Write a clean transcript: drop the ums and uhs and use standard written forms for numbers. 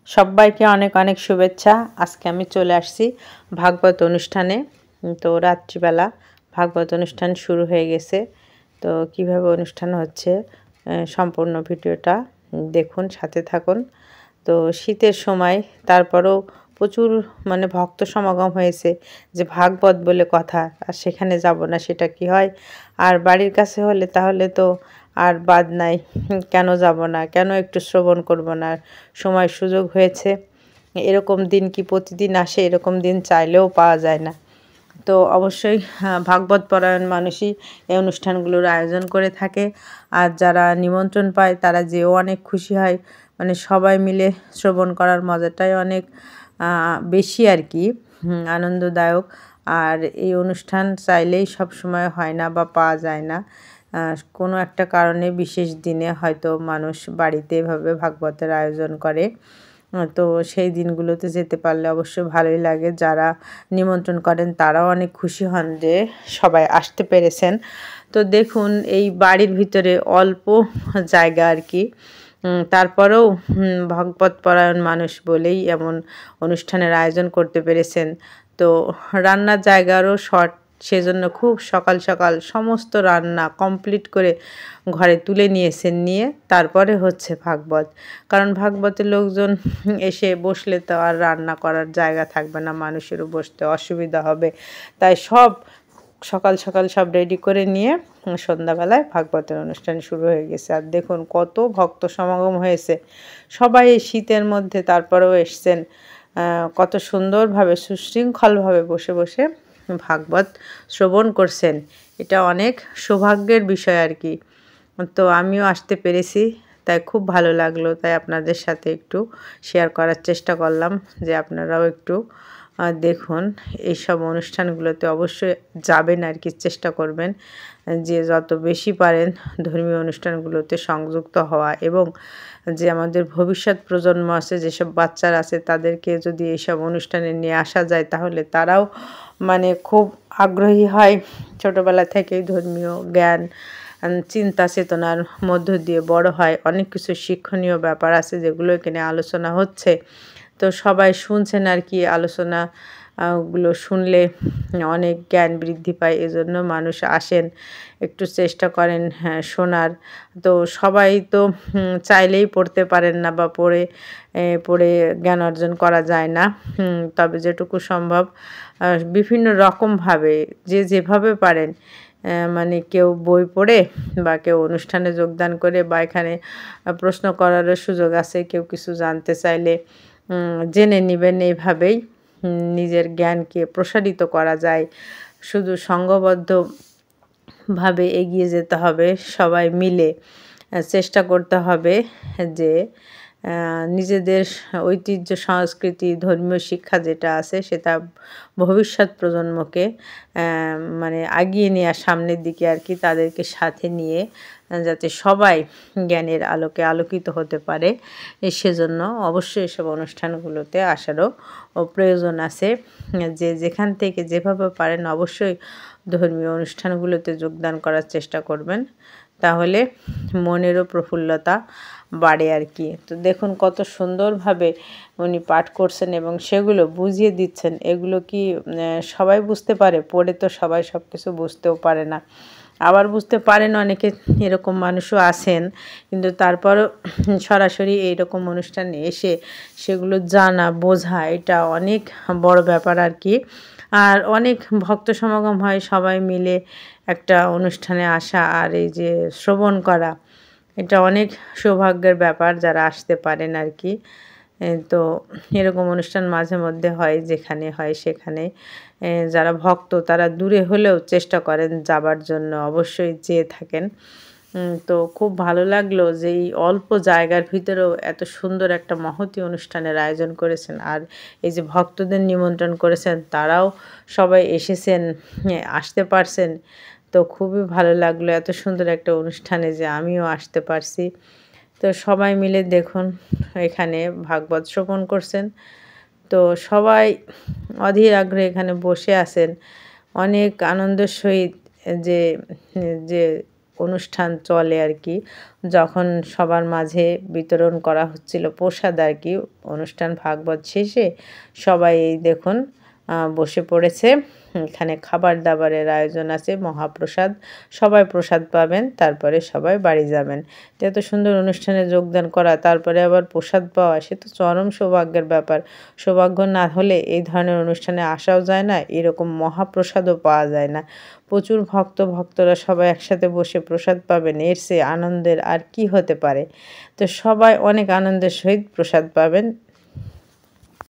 সবাইকে অনেক অনেক শুভেচ্ছা। আজকে আমি চলে আসছি ভাগবত অনুষ্ঠানে। তো রাত্রিবেলা ভাগবত অনুষ্ঠান শুরু হয়ে গেছে। তো কিভাবে অনুষ্ঠান হচ্ছে সম্পূর্ণ ভিডিওটা দেখুন, সাথে থাকুন। তো শীতের সময় তারপরেও প্রচুর ভক্ত সমাগম হয়েছে, যে ভাগবত বলে কথা, আর সেখানে যাব না সেটা কি হয়? আর বাড়ির কাছে হলে তাহলে তো আর বাদ নাই, কেন যাব না, কেন একটু শ্রবণ করব না? সময় সুযোগ হয়েছে, এরকম দিন কি প্রতিদিন আসে? এরকম দিন চাইলেও পাওয়া যায় না। তো অবশ্যই ভাগবত পরায়ণ মানুষই এই অনুষ্ঠানগুলোর আয়োজন করে থাকে। আর যারা নিমন্ত্রণ পায় তারা যেও অনেক খুশি হয়। সবাই মিলে শ্রবণ করার মজাটাই অনেক বেশি আর কি, আনন্দদায়ক। আর এই অনুষ্ঠান চাইলেই সব সময় হয় না বা পাওয়া যায় না। কোনো একটা কারণে বিশেষ দিনে হয়তো মানুষ বাড়িতে এভাবে ভাগবতের আয়োজন করে। তো সেই দিনগুলোতে যেতে পারলে অবশ্যই ভালোই লাগে। যারা নিমন্ত্রণ করেন তারাও অনেক খুশি হন যে সবাই আসতে পেরেছেন। তো দেখুন, এই বাড়ির ভিতরে অল্প জায়গা আর কি, তারপরেও ভাগবত পরায়ণ মানুষ বলেই এমন অনুষ্ঠানের আয়োজন করতে পেরেছেন। তো রান্নার জায়গারও শর্ট, সেজন্য খুব সকাল সকাল সমস্ত রান্না কমপ্লিট করে ঘরে তুলে নিয়েছেন, নিয়ে তারপরে হচ্ছে ভাগবত। কারণ ভাগবতের লোকজন এসে বসলে তো আর রান্না করার জায়গা থাকবে না, মানুষেরও বসতে অসুবিধা হবে। তাই সব সকাল সকাল সব রেডি করে নিয়ে সন্ধ্যাবেলায় ভাগবতের অনুষ্ঠান শুরু হয়ে গেছে। আর দেখুন কত ভক্ত সমাগম হয়েছে, সবাই এই শীতের মধ্যে তারপরেও এসছেন। কত সুন্দরভাবে সুশৃঙ্খলভাবে বসে বসে ভাগবত শ্রবণ করছেন। এটা অনেক সৌভাগ্যের বিষয় আর কি। তো আমিও আসতে পেরেছি, তাই খুব ভালো লাগলো। তাই আপনাদের সাথে একটু শেয়ার করার চেষ্টা করলাম, যে আপনারাও একটু দেখুন। এইসব অনুষ্ঠানগুলোতে অবশ্যই যাবেন আর কি, চেষ্টা করবেন যে যত বেশি পারেন ধর্মীয় অনুষ্ঠানগুলোতে সংযুক্ত হওয়া। এবং যে আমাদের ভবিষ্যৎ প্রজন্ম আছে, যেসব বাচ্চারা আছে, তাদেরকে যদি এইসব অনুষ্ঠানে নিয়ে আসা যায় তাহলে তারাও খুব আগ্রহী হয়। ছোটোবেলা থেকেই ধর্মীয় জ্ঞান, চিন্তা চেতনার মধ্য দিয়ে বড় হয়। অনেক কিছু শিক্ষণীয় ব্যাপার আছে যেগুলো এখানে আলোচনা হচ্ছে। তো সবাই শুনছেন আর কি, আলোচনা গুলো শুনলে অনেক জ্ঞান বৃদ্ধি পায়। এজন্য মানুষ আসেন, একটু চেষ্টা করেন শোনার। তো সবাই তো চাইলেই পড়তে পারেন না, বা পড়ে জ্ঞান অর্জন করা যায় না। তবে যেটুকু সম্ভব বিভিন্ন রকমভাবে যে যেভাবে পারেন, কেউ বই পড়ে, বা কেউ অনুষ্ঠানে যোগদান করে, বা এখানে প্রশ্ন করারও সুযোগ আছে। কেউ কিছু জানতে চাইলে জেনে নেবেন। এইভাবেই নিজের জ্ঞানকে প্রসারিত করা যায়। শুধু সংঘবদ্ধভাবে এগিয়ে যেতে হবে, সবাই মিলে চেষ্টা করতে হবে যে নিজেদের ঐতিহ্য, সংস্কৃতি, ধর্মীয় শিক্ষা যেটা আছে সেটা ভবিষ্যৎ প্রজন্মকে এগিয়ে নেওয়া, সামনের দিকে আর কি, তাদেরকে সাথে নিয়ে যাতে সবাই জ্ঞানের আলোকে আলোকিত হতে পারে, সেজন্য অবশ্যই এসব অনুষ্ঠানগুলোতে আসারও প্রয়োজন আছে। যে যেখান থেকে যেভাবে পারেন অবশ্যই ধর্মীয় অনুষ্ঠানগুলোতে যোগদান করার চেষ্টা করবেন, তাহলে মনেরও প্রফুল্লতা বাড়ে আর কি। তো দেখুন কত সুন্দরভাবে উনি পাঠ করছেন এবং সেগুলো বুঝিয়ে দিচ্ছেন। এগুলো কি সবাই বুঝতে পারে? পড়ে তো সবাই সব কিছু বুঝতেও পারে না। আবার বুঝতে পারেন অনেকে, এরকম মানুষও আছেন। কিন্তু তারপরও সরাসরি এইরকম অনুষ্ঠানে এসে সেগুলো জানা, বোঝা, এটা অনেক বড় ব্যাপার আর কি। আর অনেক ভক্ত সমাগম হয়, সবাই মিলে একটা অনুষ্ঠানে আসা আর এই যে শ্রবণ করা, এটা অনেক সৌভাগ্যের ব্যাপার যারা আসতে পারেন আর কি। তো এরকম অনুষ্ঠান মাঝে মধ্যে হয়, যেখানে হয় সেখানে যারা ভক্ত তারা দূরে হলেও চেষ্টা করেন যাবার জন্য, অবশ্যই যেয়ে থাকেন। তো খুব ভালো লাগলো যে এই অল্প জায়গার ভিতরেও এত সুন্দর একটা মহতী অনুষ্ঠানের আয়োজন করেছেন। আর এই যে ভক্তদের নিমন্ত্রণ করেছেন, তারাও সবাই এসেছেন, আসতে পারছেন। তো খুবই ভালো লাগলো এত সুন্দর একটা অনুষ্ঠানে যে আমিও আসতে পারছি। তো সবাই মিলে দেখুন এখানে ভাগবত শ্রবণ করছেন। তো সবাই অধীর আগ্রহে এখানে বসে আছেন, অনেক আনন্দের সহিত যে যে অনুষ্ঠান চলে আর কি, যখন সবার মাঝে বিতরণ করা হচ্ছিল প্রসাদ আর কি, অনুষ্ঠান ভাগবত শেষে সবাই এই দেখুন বসে পড়েছে। এখানে খাবার দাবারের আয়োজন আছে, মহাপ্রসাদ, সবাই প্রসাদ পাবেন, তারপরে সবাই বাড়ি যাবেন। তো এত সুন্দর অনুষ্ঠানে যোগদান করা, তারপরে আবার প্রসাদ পাওয়া, সে তো চরম সৌভাগ্যের ব্যাপার। সৌভাগ্য না হলে এই ধরনের অনুষ্ঠানে আসাও যায় না, এরকম মহাপ্রসাদও পাওয়া যায় না। প্রচুর ভক্তরা সবাই একসাথে বসে প্রসাদ পাবেন, এর চেয়ে আনন্দের আর কি হতে পারে। তো সবাই অনেক আনন্দের সহিত প্রসাদ পাবেন।